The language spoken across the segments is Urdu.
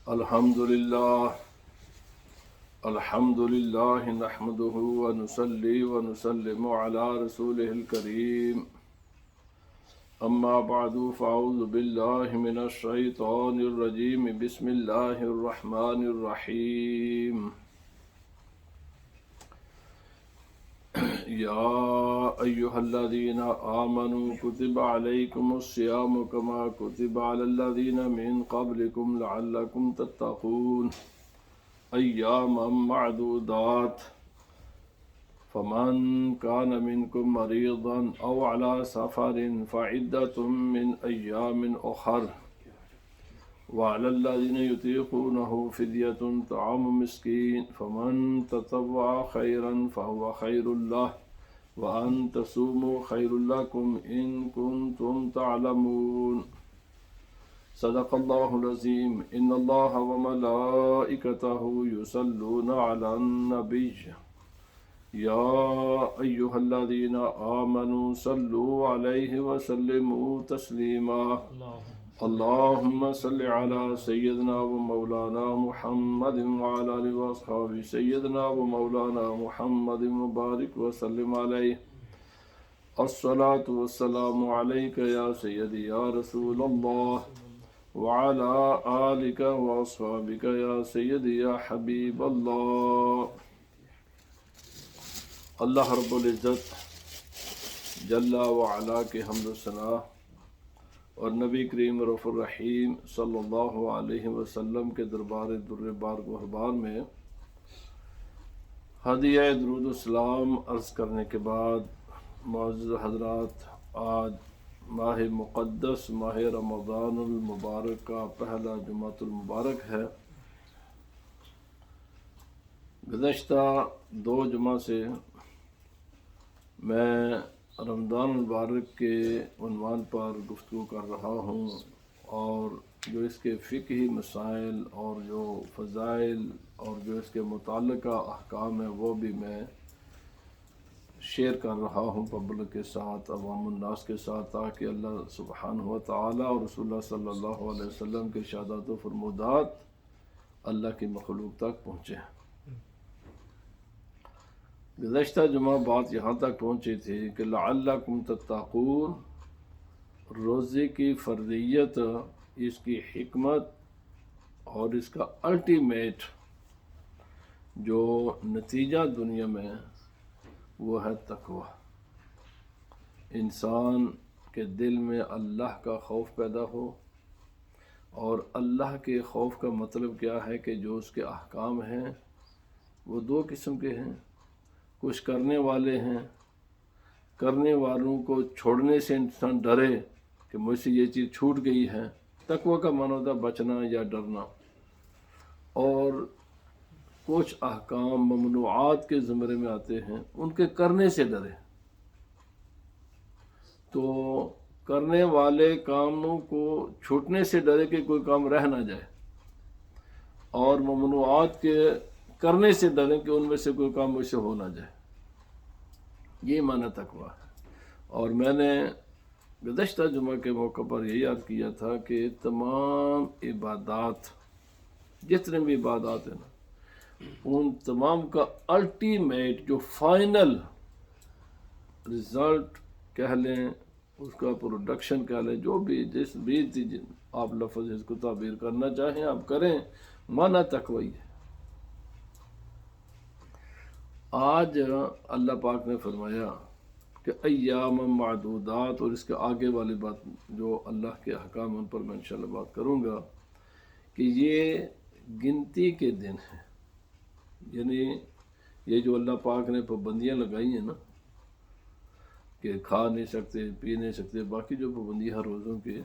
الحمد لله نحمده ونصلي ونسلم على رسوله الكريم أما بعد فأعوذ بالله من الشيطان الرجيم بسم الله الرحمن الرحيم يا أيها الذين آمنوا كتب عليكم الصيام كما كتب على الذين من قبلكم لعلكم تتقون أياما معدودات فمن كان منكم مريضا أو على سفر فعدة من أيام أخر وعلى الذين يطيقونه فدية طعام مسكين فمن تطوع خيرا فهو خير له وأن تصوموا خير لكم إن كنتم تعلمون صدق الله العظيم إن الله وملائكته يصلون على النبي يا أيها الذين آمنوا صلوا عليه وسلموا تسليما اللهم صل على سيدنا ومولانا محمد وعلى آله وأصحابه سيدنا ومولانا محمد مبارك وسلم عليه الصلاة والسلام عليك يا سيدي يا رسول الله وعلى آلك وأصحابك يا سيدي يا حبيب الله. اللہ رب العزت جل وعلا کے حمد و ثنا اور نبی کریم رؤوف الرحیم صلی اللہ علیہ وسلم کے دربار در بارک و حربان میں ہدیہ درود و سلام عرض کرنے کے بعد معزز حضرات، آج ماہ مقدس ماہ رمضان المبارک کا پہلا جمعۃ المبارک ہے. گزشتہ 2 جمعہ سے میں رمضان المبارک کے عنوان پر گفتگو کر رہا ہوں اور جو اس کے فقہی مسائل اور جو فضائل اور جو اس کے متعلقہ احکام ہیں وہ بھی میں شیئر کر رہا ہوں پبلک کے ساتھ، عوام الناس کے ساتھ، تاکہ اللہ سبحانہ و تعالیٰ اور رسول اللہ صلی اللہ علیہ وسلم کے ارشادات و فرمودات اللہ کی مخلوق تک پہنچے. گزشتہ جمعہ بات یہاں تک پہنچی تھی کہ لعلکم تتقون، روزے کی فرضیت، اس کی حکمت اور اس کا الٹیمیٹ جو نتیجہ دنیا میں وہ ہے تقوی. انسان کے دل میں اللہ کا خوف پیدا ہو، اور اللہ کے خوف کا مطلب کیا ہے کہ جو اس کے احکام ہیں وہ 2 قسم کے ہیں. کچھ کرنے والے ہیں، کرنے والوں کو چھوڑنے سے انسان ڈرے کہ مجھ سے یہ چیز چھوٹ گئی ہے، تقوی کا معنی ہوتا ہے بچنا یا ڈرنا. اور کچھ احکام ممنوعات کے زمرے میں آتے ہیں، ان کے کرنے سے ڈرے. تو کرنے والے کاموں کو چھوٹنے سے ڈرے کہ کوئی کام رہ نہ جائے، اور ممنوعات کے کرنے سے ڈریں کہ ان میں سے کوئی کام مجھ سے ہو نہ جائے. یہ معنی تقوی ہے. اور میں نے گزشتہ جمعہ کے موقع پر یہی یاد کیا تھا کہ تمام عبادات، جتنے بھی عبادات ہیں نا، ان تمام کا الٹیمیٹ جو فائنل رزلٹ کہہ لیں، اس کا پروڈکشن کہہ لیں، جو بھی جس بھی آپ لفظ اس کو تعبیر کرنا چاہیں آپ کریں، معنی تقوی ہے. آج اللہ پاک نے فرمایا کہ ایام معدودات، اور اس کے آگے والی بات جو اللہ کے احکام ان پر میں انشاءاللہ بات کروں گا کہ یہ گنتی کے دن ہیں. یعنی یہ جو اللہ پاک نے پابندیاں لگائی ہیں نا کہ کھا نہیں سکتے، پی نہیں سکتے، باقی جو پابندیاں روزوں کے،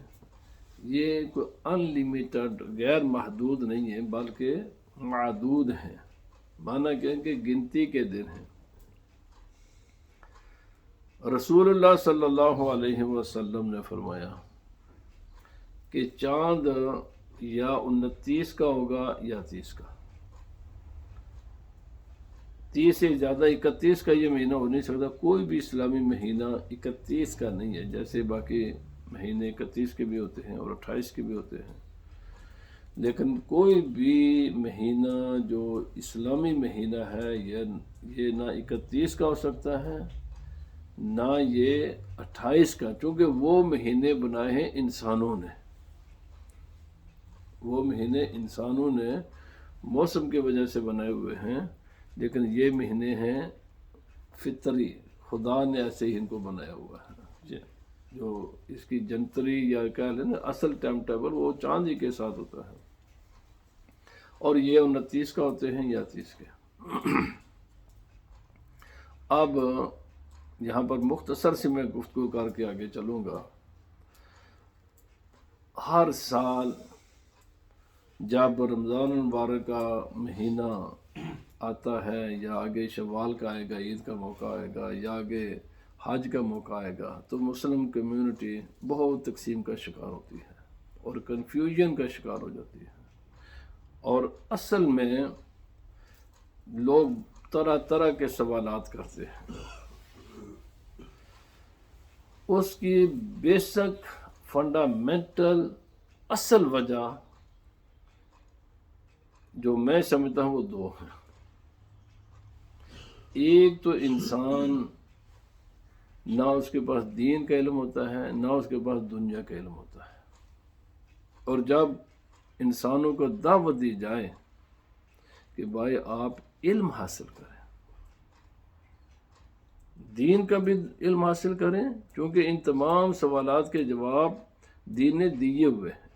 یہ کوئی ان لیمیٹڈ غیر محدود نہیں ہے بلکہ معدود ہیں. معنی کیا کہ گنتی کے دن ہیں. رسول اللہ صلی اللہ علیہ وسلم نے فرمایا کہ چاند یا 29 کا ہوگا یا 30 کا. 30 سے زیادہ 31 کا یہ مہینہ ہو نہیں سکتا. کوئی بھی اسلامی مہینہ 31 کا نہیں ہے، جیسے باقی مہینے 31 کے بھی ہوتے ہیں اور 28 کے بھی ہوتے ہیں. لیکن کوئی بھی مہینہ جو اسلامی مہینہ ہے یہ نہ 31 کا ہو سکتا ہے نہ یہ 28 کا، چونکہ وہ مہینے بنائے ہیں انسانوں نے، وہ مہینے انسانوں نے موسم کی وجہ سے بنائے ہوئے ہیں، لیکن یہ مہینے ہیں فطری، خدا نے ایسے ہی ان کو بنایا ہوا ہے۔ جو اس کی جنتری یا کہہ لیں نا اصل ٹائم ٹیبل وہ چاند ہی کے ساتھ ہوتا ہے، اور یہ 29 کا ہوتے ہیں یا 30 کے۔ اب یہاں پر مختصر سی میں گفتگو کر کے آگے چلوں گا۔ ہر سال جب رمضان المبارک کا مہینہ آتا ہے یا آگے شوال کا آئے گا، عید کا موقع آئے گا، یا آگے حج کا موقع آئے گا، تو مسلم کمیونٹی بہت تقسیم کا شکار ہوتی ہے اور کنفیوژن کا شکار ہو جاتی ہے، اور اصل میں لوگ طرح طرح کے سوالات کرتے ہیں۔ اس کی بیسک فنڈامنٹل اصل وجہ جو میں سمجھتا ہوں وہ دو ہیں۔ ایک تو انسان نہ اس کے پاس دین کا علم ہوتا ہے نہ اس کے پاس دنیا کا علم ہوتا ہے، اور جب انسانوں کو دعوت دی جائے کہ بھائی آپ علم حاصل کریں، دین کا بھی علم حاصل کریں، کیونکہ ان تمام سوالات کے جواب دین نے دیے ہوئے ہیں۔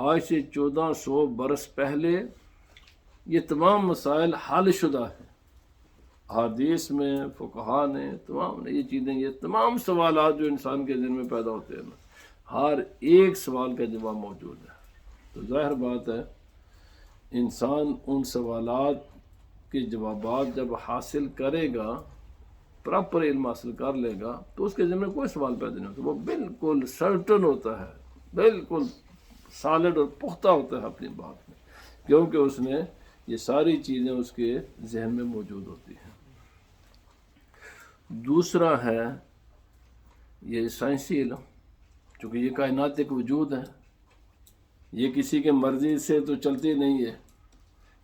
آج سے 1400 برس پہلے یہ تمام مسائل حل شدہ ہیں، حدیث میں فقہا نے تمام یہ چیزیں، یہ تمام سوالات جو انسان کے ذہن میں پیدا ہوتے ہیں، ہر ایک سوال کا جواب موجود ہے۔ تو ظاہر بات ہے انسان ان سوالات کے جوابات جب حاصل کرے گا، پراپر علم حاصل کر لے گا، تو اس کے ذہن میں کوئی سوال پیدا نہیں ہوتا، وہ بالکل سرٹن ہوتا ہے، بالکل سالڈ اور پختہ ہوتا ہے اپنی بات میں، کیونکہ اس نے یہ ساری چیزیں اس کے ذہن میں موجود ہوتی ہیں۔ دوسرا ہے یہ سائنسی علم، چونکہ یہ کائنات ایک وجود ہے، یہ کسی کے مرضی سے تو چلتی نہیں ہے،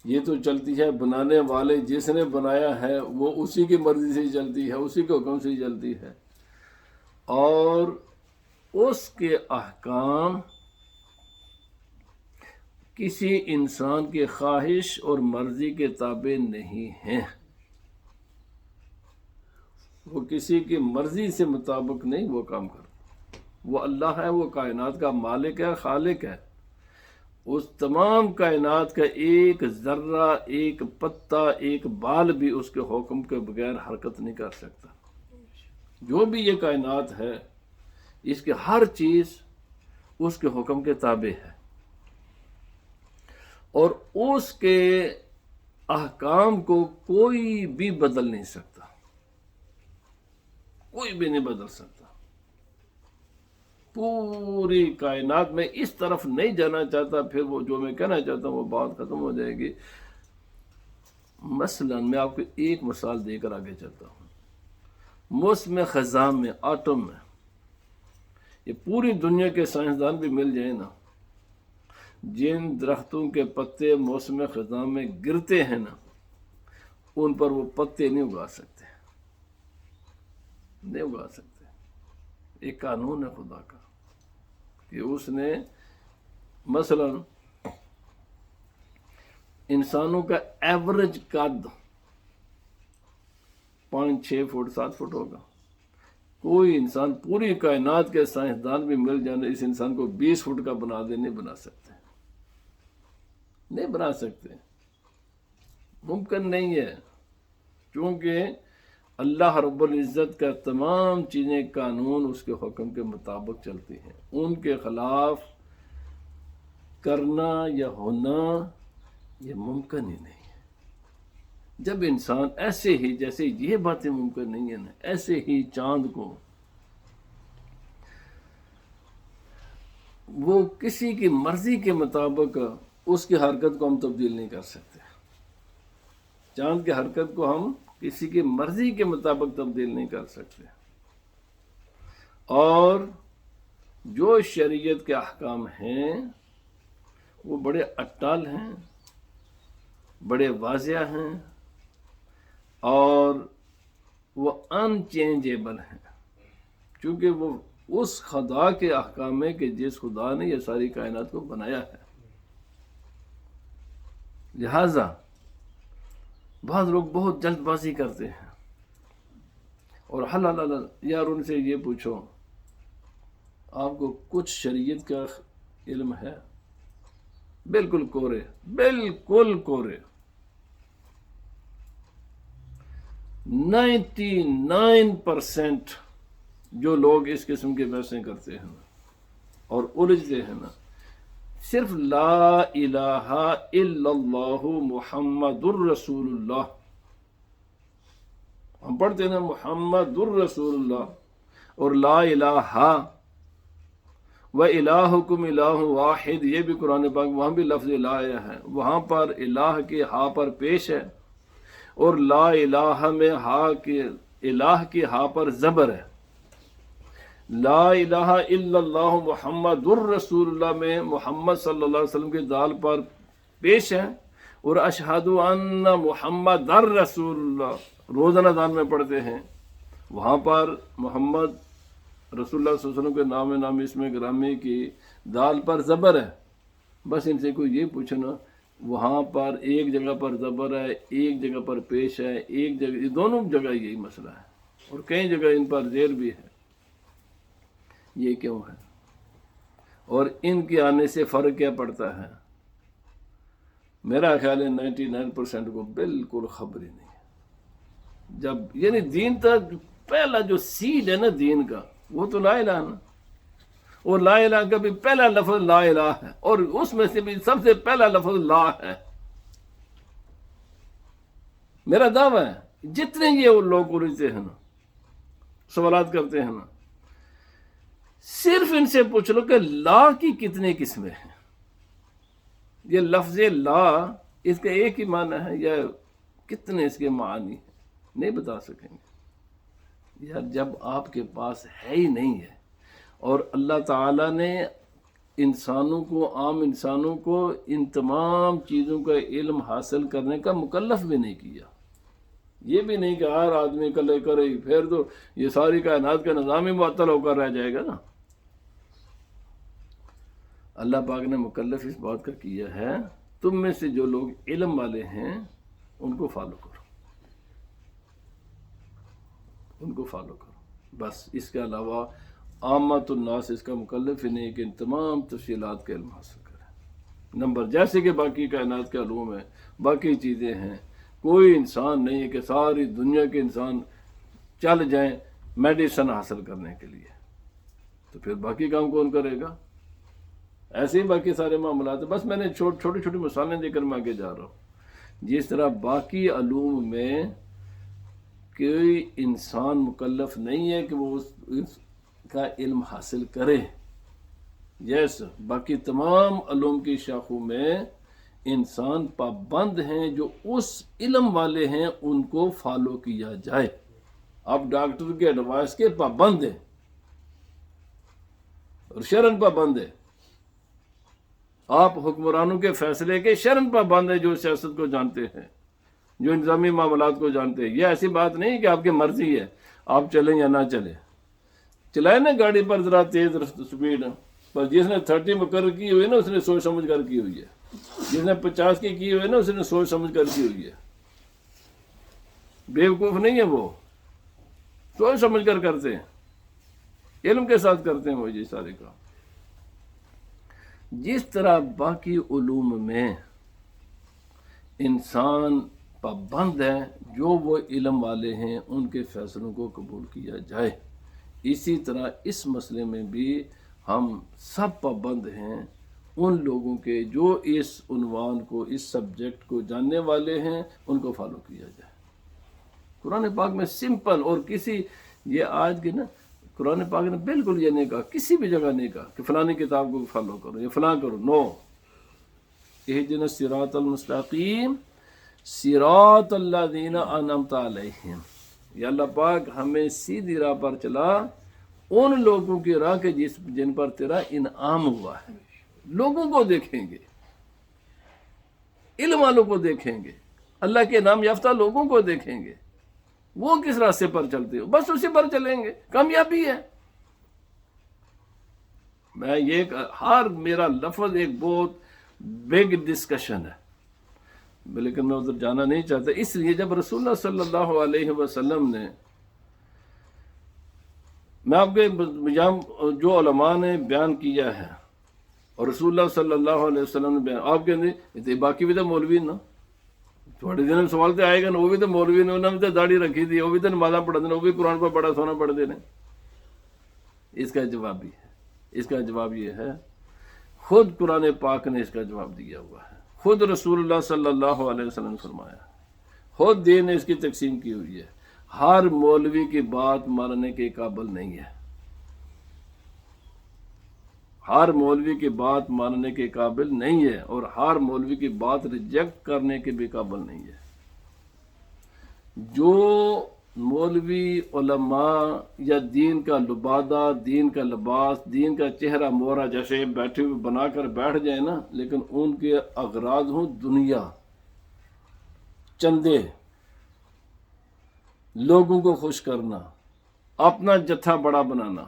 یہ تو چلتی ہے بنانے والے جس نے بنایا ہے وہ اسی کی مرضی سے ہی چلتی ہے، اسی کے حکم سے ہی چلتی ہے، اور اس کے احکام کسی انسان کی خواہش اور مرضی کے تابع نہیں ہیں، وہ کسی کی مرضی سے مطابق نہیں وہ کام کرتا۔ وہ اللہ ہے، وہ کائنات کا مالک ہے، خالق ہے، اس تمام کائنات کا ایک ذرہ، ایک پتا، ایک بال بھی اس کے حکم کے بغیر حرکت نہیں کر سکتا۔ جو بھی یہ کائنات ہے اس کی ہر چیز اس کے حکم کے تابع ہے، اور اس کے احکام کو کوئی بھی بدل نہیں سکتا، کوئی بھی نہیں بدل سکتا۔ پوری کائنات میں اس طرف نہیں جانا چاہتا، پھر وہ جو میں کہنا چاہتا ہوں وہ بات ختم ہو جائے گی۔ مثلا میں آپ کو ایک مثال دے کر آگے چلتا ہوں۔ موسم خزاں میں، آٹم میں، یہ پوری دنیا کے سائنسدان بھی مل جائیں نا، جن درختوں کے پتے موسم خزاں میں گرتے ہیں نا، ان پر وہ پتے نہیں اگا سکتے، نہیں اگا سکتے۔ ایک قانون ہے خدا کا کہ اس نے مثلا انسانوں کا ایوریج قد 5-6 فٹ 7 فٹ ہوگا، کوئی انسان پوری کائنات کے سائنسدان بھی مل جانے اس انسان کو 20 فٹ کا بنا دے، نہیں بنا سکتے، نہیں بنا سکتے، ممکن نہیں ہے، کیونکہ اللہ رب العزت کا تمام چیزیں قانون اس کے حکم کے مطابق چلتی ہیں، ان کے خلاف کرنا یا ہونا یہ ممکن ہی نہیں ہے۔ جب انسان ایسے ہی، جیسے یہ باتیں ممکن نہیں ہیں نا، ایسے ہی چاند کو وہ کسی کی مرضی کے مطابق اس کی حرکت کو ہم تبدیل نہیں کر سکتے، چاند کی حرکت کو ہم کسی کی مرضی کے مطابق تبدیل نہیں کر سکتے، اور جو شریعت کے احکام ہیں وہ بڑے اٹل ہیں، بڑے واضح ہیں، اور وہ ان چینجیبل ہیں، چونکہ وہ اس خدا کے احکام ہے کہ جس خدا نے یہ ساری کائنات کو بنایا ہے۔ لہذا بعض لوگ بہت جلد بازی کرتے ہیں، اور حل یار ان سے یہ پوچھو آپ کو کچھ شریعت کا علم ہے؟ بالکل کورے، بالکل کورے۔ 99% جو لوگ اس قسم کے بحثیں کرتے ہیں اور الجھتے ہیں نا، صرف لا الہ الا اللہ محمد الرسول اللہ، ہم پڑھتے ہیں نا محمد الرسول اللہ، اور لا الہ و الہکم الہ واحد، یہ بھی قرآن پاک، وہاں بھی لفظ لا ہے، وہاں پر الہ کے ہا پر پیش ہے، اور لا الہ میں ہا کے الہ کی ہا پر زبر ہے۔ لا الہ الا اللہ محمد الرسول اللہ میں محمد صلی اللہ علیہ وسلم کے دال پر پیش ہے، اور اشہد ان محمد الرسول اللہ روزانہ دان میں پڑھتے ہیں، وہاں پر محمد رسول اللہ صلی اللہ علیہ وسلم کے نام اس میں گرامی کی دال پر زبر ہے۔ بس ان سے کوئی یہ پوچھنا، وہاں پر ایک جگہ پر زبر ہے، ایک جگہ پر پیش ہے، ایک جگہ، دونوں جگہ یہی مسئلہ ہے، اور کئی جگہ ان پر زیر بھی ہے۔ یہ کیوں ہے؟ اور ان کے آنے سے فرق کیا پڑتا ہے؟ میرا خیال ہے 99% کو بالکل خبر ہی نہیں ہے۔ جب یعنی دین تک پہلا جو سیڈ ہے نا دین کا، وہ تو لا الہ نا، اور لا الہ کا بھی پہلا لفظ لا الہ ہے، اور اس میں سے بھی سب سے پہلا لفظ لا ہے۔ میرا دعویٰ ہے جتنے یہ لوگ الجھتے ہیں نا، سوالات کرتے ہیں نا، صرف ان سے پوچھ لو کہ لا کی کتنے قسمیں ہیں۔ یہ لفظ لا، اس کا ایک ہی معنی ہے یا کتنے اس کے معنی ہیں؟ نہیں بتا سکیں گے یار، جب آپ کے پاس ہے ہی نہیں ہے، اور اللہ تعالیٰ نے انسانوں کو، عام انسانوں کو ان تمام چیزوں کا علم حاصل کرنے کا مکلف بھی نہیں کیا۔ یہ بھی نہیں کہ ہر آدمی کلے کرے، پھر تو یہ ساری کائنات کا نظام ہی معطل ہو کر رہ جائے گا نا۔ اللہ پاک نے مکلف اس بات کا کیا ہے، تم میں سے جو لوگ علم والے ہیں ان کو فالو کرو، ان کو فالو کرو، بس۔ اس کے علاوہ عامت الناس اس کا مکلف ہی نہیں کہ ان تمام تفصیلات کا علم حاصل کرے۔ نمبر جیسے کہ باقی کائنات کے علوم ہیں، باقی چیزیں ہیں، کوئی انسان نہیں ہے کہ ساری دنیا کے انسان چل جائیں میڈیسن حاصل کرنے کے لیے، تو پھر باقی کام کون کرے گا؟ ایسے ہی باقی سارے معاملات ہیں۔ بس میں نے چھوٹی چھوٹی مثالیں دے کر میں آگے جا رہا ہوں۔ جس طرح باقی علوم میں کوئی انسان مکلف نہیں ہے کہ وہ اس کا علم حاصل کرے، باقی تمام علوم کی شاخوں میں انسان پابند ہیں جو اس علم والے ہیں، ان کو فالو کیا جائے۔ آپ ڈاکٹر کے ایڈوائس کے پابند ہیں، اور شرعن پابند ہیں۔ آپ حکمرانوں کے فیصلے کے شرعن پابند ہیں، جو سیاست کو جانتے ہیں، جو انتظامی معاملات کو جانتے ہیں۔ یہ ایسی بات نہیں کہ آپ کی مرضی ہے آپ چلیں یا نہ چلیں۔ چلائے نا گاڑی پر ذرا تیز سپیڈ، پر جس نے 30 مقرر کی ہوئی ہے نا، اس نے سوچ سمجھ کر کی ہوئی ہے۔ جس نے 50 کی ہوئی ہے نا، اس نے سوچ سمجھ کر کی ہوئی ہے۔ بیوقوف نہیں ہے وہ، سوچ سمجھ کر کرتے ہیں، علم کے ساتھ کرتے ہیں وہ یہ سارے کام۔ جس طرح باقی علوم میں انسان پابند ہے، جو وہ علم والے ہیں ان کے فیصلوں کو قبول کیا جائے، اسی طرح اس مسئلے میں بھی ہم سب پابند ہیں ان لوگوں کے جو اس عنوان کو، اس سبجیکٹ کو جاننے والے ہیں، ان کو فالو کیا جائے۔ قرآن پاک میں سمپل، اور کسی یہ آج کے نا قرآن پاک نے بالکل یہ نہیں کہا، کسی بھی جگہ نہیں کہا کہ فلانی کتاب کو فالو کرو یا فلاں کرو، نو۔ اہدنا الصراط المستقیم صراط الذین انعمت علیہم، یا اللہ پاک ہمیں سیدھی راہ پر چلا، ان لوگوں کی راہ کے جن پر تیرا انعام ہوا ہے۔ لوگوں کو دیکھیں گے، علم والوں کو دیکھیں گے، اللہ کے نام یافتہ لوگوں کو دیکھیں گے، وہ کس راستے پر چلتے ہو، بس اسی پر چلیں گے، کامیابی ہے۔ میں یہ ہر میرا لفظ ایک بہت بگ ڈسکشن ہے، لیکن میں ادھر جانا نہیں چاہتا، اس لیے جب رسول اللہ صلی اللہ علیہ وسلم نے، میں آپ کے جو علماء نے بیان کیا ہے اور رسول اللہ صلی اللہ علیہ وسلم نے بیان، آپ کے نہیں باقی بھی تو مولوی نا، تھوڑے دن میں سوال تو آئے گا نا، وہ بھی تو مولوی نے، انہوں نے تو داڑھی رکھی تھی، وہ بھی تو نمازاں پڑھ دینا، وہ بھی قرآن پر بڑا سونا پڑھ دینا۔ اس کا جواب بھی ہے، اس کا جواب یہ ہے، خود قرآن پاک نے اس کا جواب دیا ہوا ہے، خود رسول اللہ صلی اللہ علیہ وسلم نے فرمایا، خود دین نے اس کی تقسیم کی ہوئی ہے۔ ہر مولوی کی بات ماننے کے قابل نہیں ہے، ہر مولوی کی بات ماننے کے قابل نہیں ہے، اور ہر مولوی کی بات ریجیکٹ کرنے کے بھی قابل نہیں ہے۔ جو مولوی علماء یا دین کا لبادہ، دین کا لباس، دین کا چہرہ مورا جیسے بیٹھے ہوئے بنا کر بیٹھ جائیں نا، لیکن ان کے اغراض ہوں دنیا، چندے، لوگوں کو خوش کرنا، اپنا جتھا بڑا بنانا،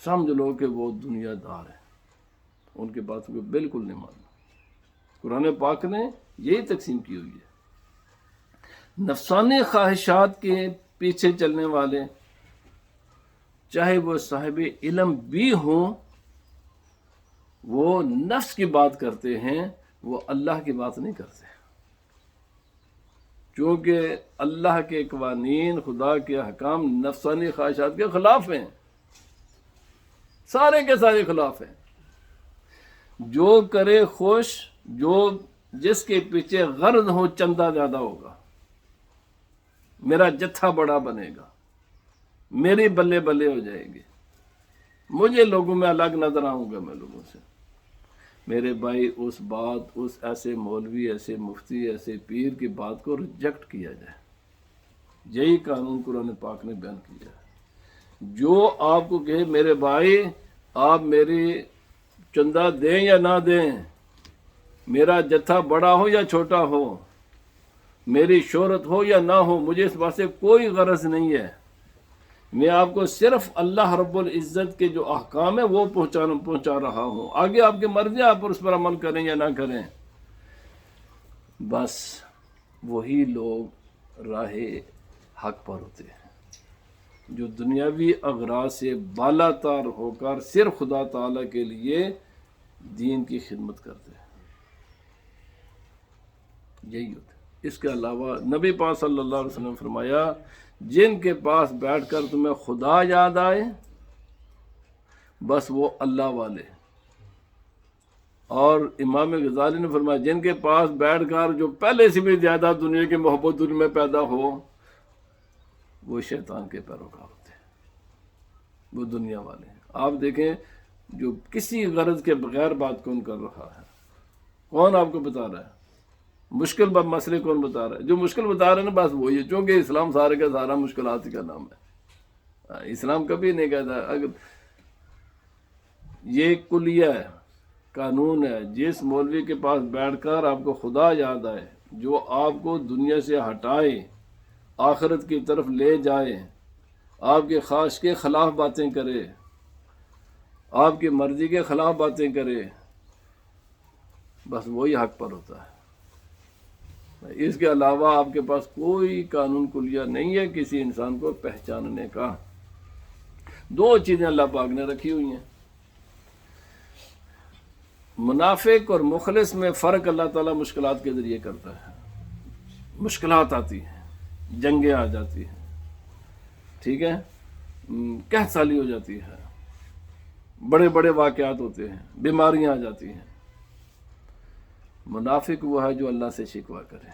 سمجھ لو کہ وہ دنیا دار ہے، ان کی باتوں کو بالکل نہیں ماننا۔ قرآن پاک نے یہی تقسیم کی ہوئی ہے۔ نفسانی خواہشات کے پیچھے چلنے والے، چاہے وہ صاحب علم بھی ہوں، وہ نفس کی بات کرتے ہیں، وہ اللہ کی بات نہیں کرتے، کیونکہ اللہ کے قوانین، خدا کے احکام نفسانی خواہشات کے خلاف ہیں، سارے کے سارے خلاف ہیں۔ جو کرے خوش، جس کے پیچھے غرض ہو چندہ زیادہ ہوگا، میرا جتھا بڑا بنے گا، میری بلے بلے ہو جائے گی، مجھے لوگوں میں الگ نظر آؤں گا میں لوگوں سے۔ میرے بھائی، اس بات، اس ایسے مولوی، ایسے مفتی، ایسے پیر کی بات کو ریجیکٹ کیا جائے۔ یہی قانون قرآن پاک نے بیان کیا ہے۔ جو آپ کو کہے میرے بھائی آپ میری چندہ دیں یا نہ دیں، میرا جتھا بڑا ہو یا چھوٹا ہو، میری شہرت ہو یا نہ ہو، مجھے اس بات سے کوئی غرض نہیں ہے، میں آپ کو صرف اللہ رب العزت کے جو احکام ہیں وہ پہنچا رہا ہوں، آگے آپ کی مرضی، آپ اس پر عمل کریں یا نہ کریں۔ بس وہی لوگ راہ حق پر ہوتے ہیں جو دنیاوی اغراض سے بالا تر ہو کر صرف خدا تعالیٰ کے لیے دین کی خدمت کرتے ہیں، یہی ہوتا ہے۔ اس کے علاوہ نبی پاک صلی اللہ علیہ وسلم نے فرمایا، جن کے پاس بیٹھ کر تمہیں خدا یاد آئے بس وہ اللہ والے، اور امام غزالی نے فرمایا جن کے پاس بیٹھ کر جو پہلے سے بھی زیادہ دنیا کی محبت دل میں پیدا ہو، وہ شیطان کے پیروکار ہوتے ہیں، وہ دنیا والے ہیں۔ آپ دیکھیں جو کسی غرض کے بغیر بات کون کر رہا ہے، کون آپ کو بتا رہا ہے، مشکل مسئلے کون بتا رہا ہے؟ جو مشکل بتا رہے ہیں نا، بس وہی ہے، چونکہ اسلام سارے کا سارا مشکلات ہی کا نام ہے۔ اسلام کبھی نہیں کہتا، اگر یہ کلیہ ہے، قانون ہے، جس مولوی کے پاس بیٹھ کر آپ کو خدا یاد آئے، جو آپ کو دنیا سے ہٹائے، آخرت کی طرف لے جائے، آپ کے خواہش کے خلاف باتیں کرے، آپ کی مرضی کے خلاف باتیں کرے، بس وہی حق پر ہوتا ہے۔ اس کے علاوہ آپ کے پاس کوئی قانون کلیہ نہیں ہے کسی انسان کو پہچاننے کا۔ دو چیزیں اللہ پاک نے رکھی ہوئی ہیں، منافق اور مخلص میں فرق اللہ تعالیٰ مشکلات کے ذریعے کرتا ہے۔ مشکلات آتی ہیں، جنگیں آ جاتی ہیں، ٹھیک ہے، قحط سالی ہو جاتی ہے، بڑے بڑے واقعات ہوتے ہیں، بیماریاں آ جاتی ہیں۔ منافق وہ ہے جو اللہ سے شکوہ کرے،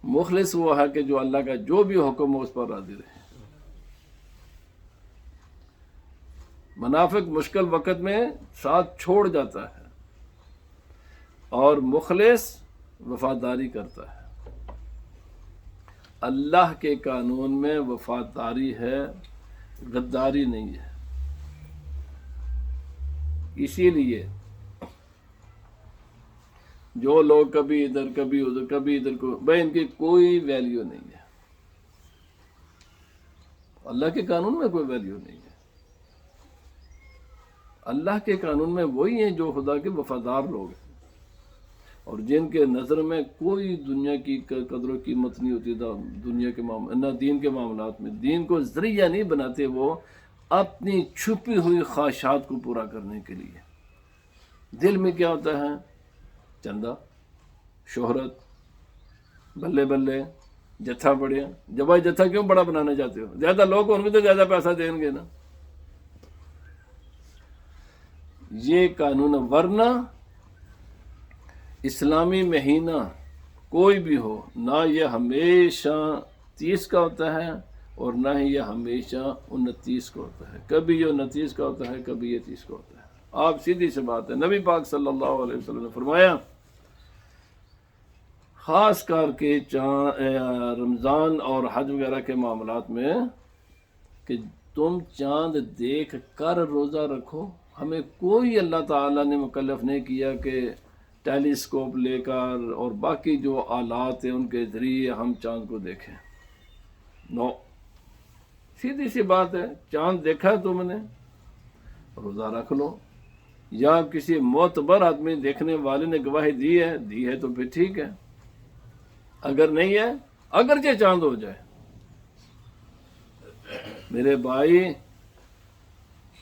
مخلص وہ ہے کہ جو اللہ کا جو بھی حکم ہو اس پر راضی رہے۔ منافق مشکل وقت میں ساتھ چھوڑ جاتا ہے، اور مخلص وفاداری کرتا ہے۔ اللہ کے قانون میں وفاداری ہے، غداری نہیں ہے۔ اسی لیے جو لوگ کبھی ادھر کبھی ادھر کبھی ادھر کو، بھائی ان کی کوئی ویلیو نہیں ہے، اللہ کے قانون میں کوئی ویلیو نہیں ہے۔ اللہ کے قانون میں وہی ہیں جو خدا کے وفادار لوگ ہیں، اور جن کے نظر میں کوئی دنیا کی قدر و قیمت نہیں ہوتی، دنیا کے نہ دین کے معاملات میں، دین کو ذریعہ نہیں بناتے وہ اپنی چھپی ہوئی خواہشات کو پورا کرنے کے لیے۔ دل میں کیا ہوتا ہے؟ چندہ، شہرت، بلے بلے، جتھا بڑھیا۔ جب بھائی جتھا کیوں بڑا بنانا چاہتے ہو؟ زیادہ لوگ ہوں گے تو زیادہ پیسہ دیں گے نا۔ یہ قانون، ورنہ اسلامی مہینہ کوئی بھی ہو، نہ یہ ہمیشہ 30 کا ہوتا ہے اور نہ ہی یہ ہمیشہ 29 کا ہوتا ہے، کبھی یہ 29 کا ہوتا ہے، کبھی یہ 30 کا ہوتا ہے۔ آپ سیدھی سی بات ہے، نبی پاک صلی اللہ علیہ وسلم نے فرمایا خاص کر کے رمضان اور حج وغیرہ کے معاملات میں کہ تم چاند دیکھ کر روزہ رکھو۔ ہمیں کوئی اللہ تعالیٰ نے مکلف نہیں کیا کہ ٹیلیسکوپ لے کر اور باقی جو آلات ہیں ان کے ذریعے ہم چاند کو دیکھیں۔ نو، سیدھی سی بات ہے، چاند دیکھا تم نے، روزہ رکھ لو، یا کسی معتبر آدمی دیکھنے والے نے گواہی دی ہے تو پھر ٹھیک ہے، اگر نہیں ہے، اگرچہ چاند ہو جائے۔ میرے بھائی،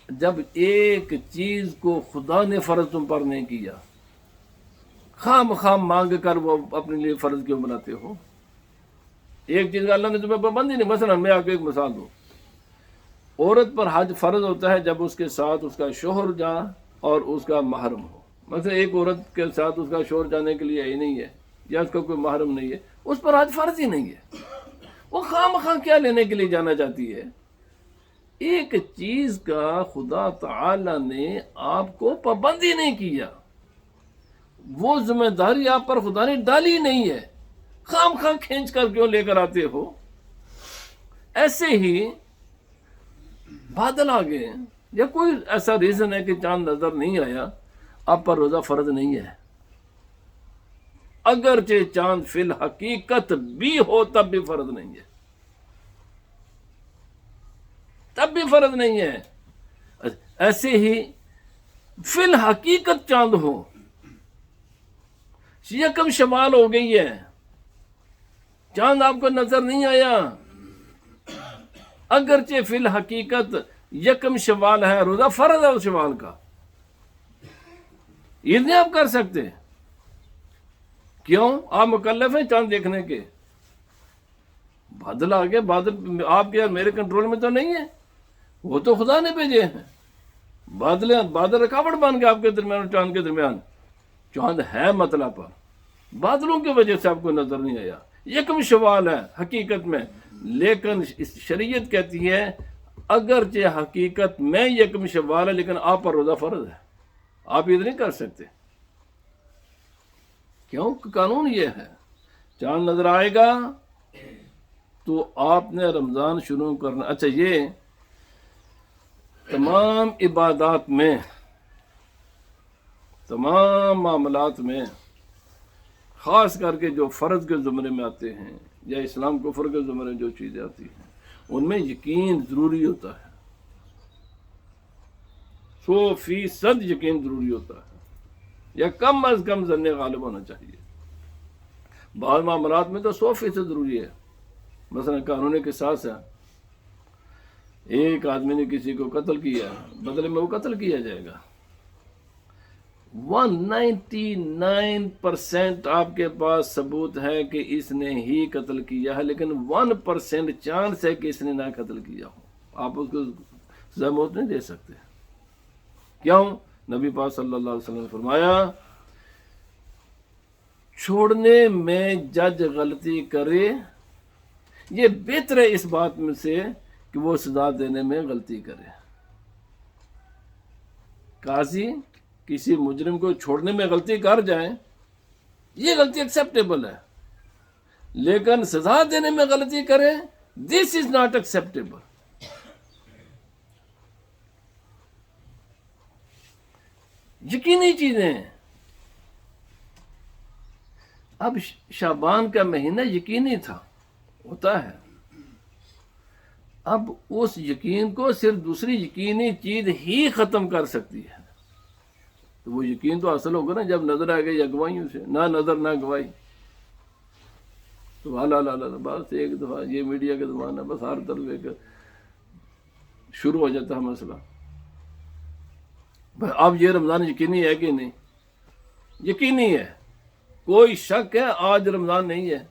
جب ایک چیز کو خدا نے فرض تم پر نہیں کیا، خام خام مانگ کر وہ اپنے لیے فرض کیوں بناتے ہو؟ ایک چیز کا اللہ نے تمہیں پابندی نہیں۔ مثلا میں آپ کو ایک مثال دوں، عورت پر حج فرض ہوتا ہے جب اس کے ساتھ اس کا شوہر جا اور اس کا محرم ہو۔ مثلا ایک عورت کے ساتھ اس کا شوہر جانے کے لیے ہی نہیں ہے، یا اس کا کوئی محرم نہیں ہے، اس پر حج فرض ہی نہیں ہے، وہ خام خواہ کیا لینے کے لیے جانا چاہتی ہے؟ ایک چیز کا خدا تعالی نے آپ کو پابندی نہیں کیا، وہ ذمہ داری آپ پر خدا نے ڈالی نہیں ہے، خام خواہ کھینچ کر کیوں لے کر آتے ہو؟ ایسے ہی بادل آ گئے یا کوئی ایسا ریزن ہے کہ چاند نظر نہیں آیا، آپ پر روزہ فرض نہیں ہے، اگرچہ چاند فی الحقیقت بھی ہو تب بھی فرض نہیں ہے، تب بھی فرض نہیں ہے۔ ایسے ہی فی الحقیقت چاند ہو، یکم شمال ہو گئی ہے، چاند آپ کو نظر نہیں آیا، اگرچہ فی الحقیقت یکم شوال ہے، روزہ فرض ہے اس شوال کا، یہ نہیں آپ کر سکتے۔ کیوں؟ آپ مکلف ہیں چاند دیکھنے کے۔ بادل آ گئے، بادل آپ کے اور میرے کنٹرول میں تو نہیں ہے، وہ تو خدا نے بھیجے ہیں۔ بادل رکاوٹ بن گئے آپ کے درمیان اور چاند کے درمیان، چاند ہے مطلب پر، بادلوں کی وجہ سے آپ کو نظر نہیں آیا، یکم شوال ہے حقیقت میں، لیکن شریعت کہتی ہے اگرچہ حقیقت میں یکم شوال ہے لیکن آپ پر روزہ فرض ہے، آپ یہ نہیں کر سکتے۔ کیوں؟ قانون یہ ہے، چاند نظر آئے گا تو آپ نے رمضان شروع کرنا۔ اچھا، یہ تمام عبادات میں، تمام معاملات میں، خاص کر کے جو فرض کے زمرے میں آتے ہیں یا اسلام کفر کے زمرے میں جو چیزیں آتی ہیں ان میں یقین ضروری ہوتا ہے، 100% یقین ضروری ہوتا ہے، یا کم از کم ظن غالب ہونا چاہیے۔ بعض معاملات میں تو 100% ضروری ہے، مثلا قانون قصاص ہے، ایک آدمی نے کسی کو قتل کیا، بدلے میں وہ قتل کیا جائے گا۔ 199% آپ کے پاس ثبوت ہے کہ اس نے ہی قتل کیا ہے، لیکن 1% چانس ہے کہ اس نے نہ قتل کیا ہو، آپ اس کو سزا موت نہیں دے سکتے۔ کیوں؟ نبی پاک صلی اللہ علیہ وسلم نے فرمایا چھوڑنے میں جج غلطی کرے یہ بہتر ہے اس بات میں سے کہ وہ سزا دینے میں غلطی کرے۔ قاضی کسی مجرم کو چھوڑنے میں غلطی کر جائیں، یہ غلطی ایکسیپٹیبل ہے، لیکن سزا دینے میں غلطی کرے، دس از ناٹ ایکسیپٹیبل۔ یقینی چیزیں ہیں۔ اب شعبان کا مہینہ یقینی تھا، ہوتا ہے، اب اس یقین کو صرف دوسری یقینی چیز ہی ختم کر سکتی ہے، تو وہ یقین تو حاصل ہوگا نا جب نظر آ گئی یا گواہیوں سے، نہ نظر نہ گواہی، تو اللہ بس ایک دفعہ یہ میڈیا کا زمانہ، بس ہر طرف ایک شروع ہو جاتا ہے مسئلہ۔ اب یہ رمضان یقینی ہے کہ نہیں؟ یقینی ہے، کوئی شک ہے آج رمضان نہیں ہے،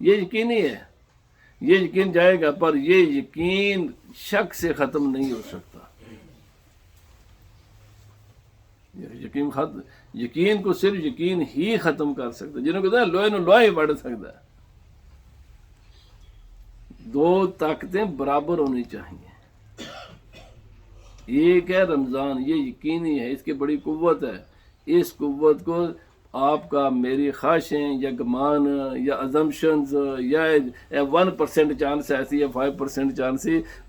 یہ یقینی ہے، یہ یقین جائے گا، پر یہ یقین شک سے ختم نہیں ہو سکتا۔ یقین کو صرف یقین ہی ختم کر سکتا، جنہوں کو کہتے ہیں لوہے نو لوہا ہی بڑھ سکتا ہے۔ دو طاقتیں برابر ہونی چاہیے، ایک ہے رمضان، یہ یقینی ہے، اس کی بڑی قوت ہے، اس قوت کو آپ کا میری خواہشیں یا گمان یا ازمپشنز یا 1% چانس ایسی یا 5% چانس،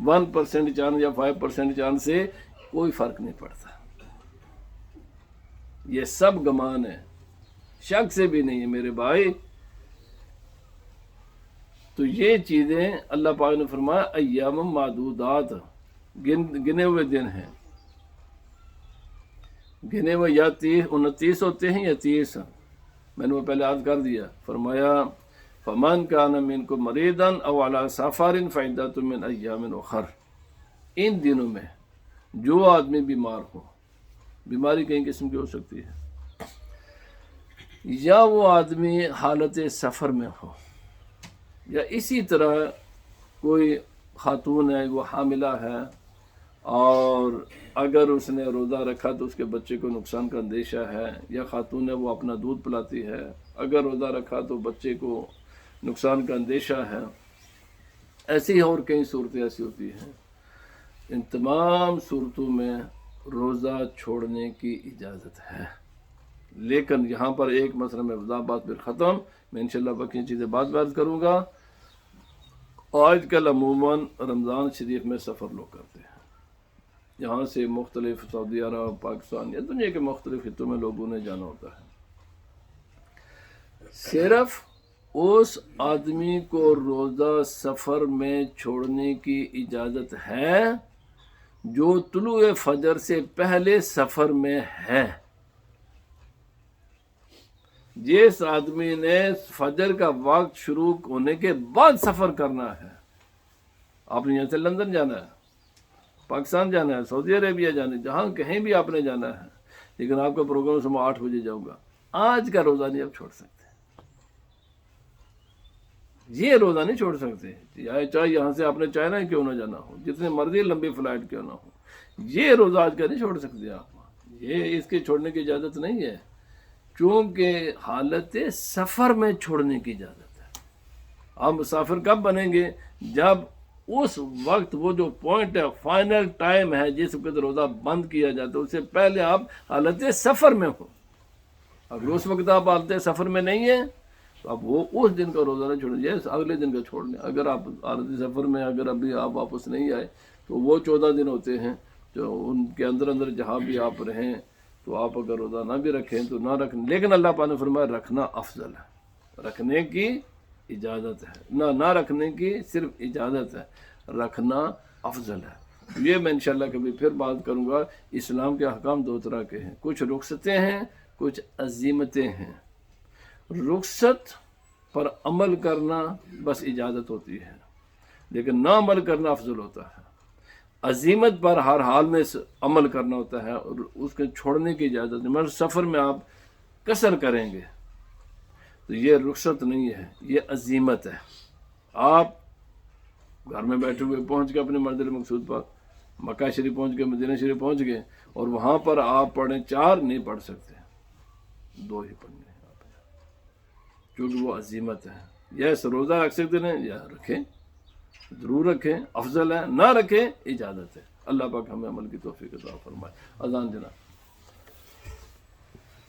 1% چانس یا 5% چانس سے کوئی فرق نہیں پڑتا، یہ سب گمان ہے، شک سے بھی نہیں ہے میرے بھائی۔ تو یہ چیزیں اللہ پاک نے فرمایا ایام معدودات، گنے ہوئے دن ہیں، گنے ہوئے یا 29 ہوتے ہیں یا 30، میں نے وہ پہلے عرض کر دیا۔ فرمایا فمن کان منکم مریضا او علی سفر فعدۃ من ایام اخر، ان دنوں میں جو آدمی بیمار ہو، بیماری کئی قسم کی ہو سکتی ہے، یا وہ آدمی حالت سفر میں ہو، یا اسی طرح کوئی خاتون ہے وہ حاملہ ہے اور اگر اس نے روزہ رکھا تو اس کے بچے کو نقصان کا اندیشہ ہے، یا خاتون ہے وہ اپنا دودھ پلاتی ہے، اگر روزہ رکھا تو بچے کو نقصان کا اندیشہ ہے، ایسی اور کئی صورتیں ایسی ہوتی ہیں۔ ان تمام صورتوں میں روزہ چھوڑنے کی اجازت ہے، لیکن یہاں پر ایک مسئلہ میں بات پھر ختم، میں انشاءاللہ باقی چیزیں بات کروں گا۔ آج کل عموماً رمضان شریف میں سفر لوگ کرتے ہیں، یہاں سے مختلف سعودی عرب، پاکستان یا دنیا کے مختلف خطوں میں لوگوں نے جانا ہوتا ہے۔ صرف اس آدمی کو روزہ سفر میں چھوڑنے کی اجازت ہے جو طلوع فجر سے پہلے سفر میں ہے۔ جس آدمی نے فجر کا وقت شروع ہونے کے بعد سفر کرنا ہے، آپ نے یہاں سے لندن جانا ہے، پاکستان جانا ہے، سعودی عربیہ جانا ہے، جہاں کہیں بھی آپ نے جانا ہے، لیکن آپ کا پروگرام صبح 8 بجے جاؤں گا، آج کا روزہ نہیں آپ چھوڑ سکتے، یہ روزہ نہیں چھوڑ سکتے، چاہے یہاں سے آپ نے چائنا کیوں نہ جانا ہو، جتنے مرضی لمبی فلائٹ کیوں نہ ہو، یہ روزہ آج کا نہیں چھوڑ سکتے آپ، یہ اس کے چھوڑنے کی اجازت نہیں ہے، چونکہ حالت سفر میں چھوڑنے کی اجازت ہے۔ آپ مسافر کب بنیں گے؟ جب اس وقت وہ جو پوائنٹ ہے، فائنل ٹائم ہے جس وقت روزہ بند کیا جاتا ہے، اس سے پہلے آپ حالت سفر میں ہو۔ اگر اس وقت آپ حالت سفر میں نہیں ہیں تو آپ وہ اس دن کا روزہ نہیں چھوڑیں، جیسے اگلے دن کا چھوڑ لیں۔ اگر آپ حالت سفر میں اگر ابھی آپ واپس نہیں آئے تو وہ 14 دن ہوتے ہیں جو ان کے اندر جہاں بھی آپ رہیں، تو آپ اگر روزہ نہ بھی رکھیں تو نہ رکھیں، لیکن اللہ پاک نے فرمایا رکھنا افضل ہے، رکھنے کی اجازت ہے، نہ رکھنے کی صرف اجازت ہے، رکھنا افضل ہے۔ یہ میں انشاءاللہ کبھی پھر بات کروں گا۔ اسلام کے احکام دو طرح کے ہیں، کچھ رخصتیں ہیں، کچھ عزیمتیں ہیں۔ رخصت پر عمل کرنا بس اجازت ہوتی ہے، لیکن نہ عمل کرنا افضل ہوتا ہے۔ عزیمت پر ہر حال میں عمل کرنا ہوتا ہے اور اس کے چھوڑنے کی اجازت نہیں۔ مگر سفر میں آپ قصر کریں گے تو یہ رخصت نہیں ہے، یہ عزیمت ہے۔ آپ گھر میں بیٹھے ہوئے پہنچ گئے اپنے منزل مقصود پر، مکہ شریف پہنچ گئے، مدینہ شریف پہنچ گئے، اور وہاں پر آپ پڑھیں 4 نہیں پڑھ سکتے، 2 ہی پڑھنے ہیں آپ، کیونکہ وہ عزیمت ہے۔ یس روزہ رکھ سکتے ہیں یا رکھیں، ضرور رکھیں، افضل ہے، نہ رکھیں اجازت ہے۔ اللہ پاک ہمیں عمل کی توفیق عطا فرمائے۔ اذان دینا۔